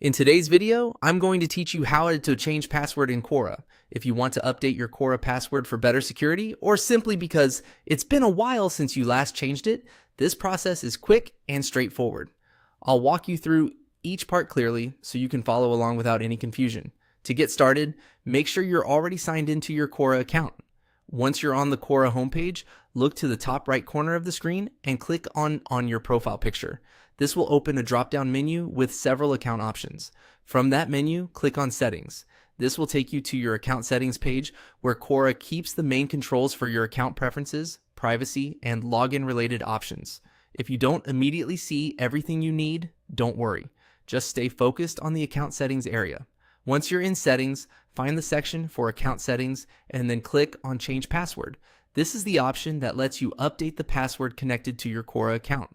In today's video, I'm going to teach you how to change password in Quora. If you want to update your Quora password for better security, or simply because it's been a while since you last changed it, this process is quick and straightforward. I'll walk you through each part clearly so you can follow along without any confusion. To get started, make sure you're already signed into your Quora account. Once you're on the Quora homepage, look to the top right corner of the screen and click on your profile picture. This will open a drop-down menu with several account options. From that menu, click on Settings. This will take you to your account settings page where Quora keeps the main controls for your account preferences, privacy, and login related options. If you don't immediately see everything you need, don't worry. Just stay focused on the account settings area. Once you're in settings, find the section for account settings and then click on Change Password. This is the option that lets you update the password connected to your Quora account.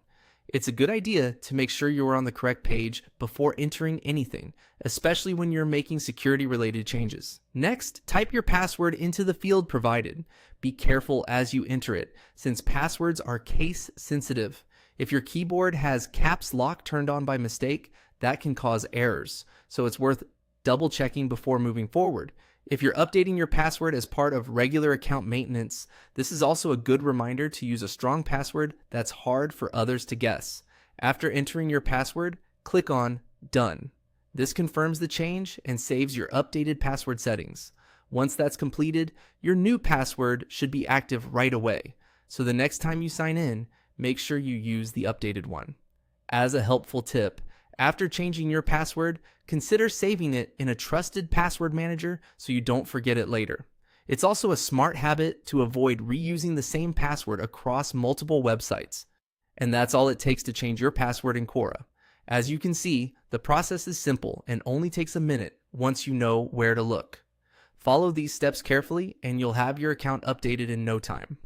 It's a good idea to make sure you are on the correct page before entering anything, especially when you're making security-related changes. Next, type your password into the field provided. Be careful as you enter it, since passwords are case-sensitive. If your keyboard has caps lock turned on by mistake, that can cause errors, so it's worth double-checking before moving forward. If you're updating your password as part of regular account maintenance, this is also a good reminder to use a strong password that's hard for others to guess. After entering your password, click on Done. This confirms the change and saves your updated password settings. Once that's completed, your new password should be active right away. So the next time you sign in, make sure you use the updated one. As a helpful tip, after changing your password, consider saving it in a trusted password manager so you don't forget it later. It's also a smart habit to avoid reusing the same password across multiple websites. And that's all it takes to change your password in Quora. As you can see, the process is simple and only takes a minute once you know where to look. Follow these steps carefully and you'll have your account updated in no time.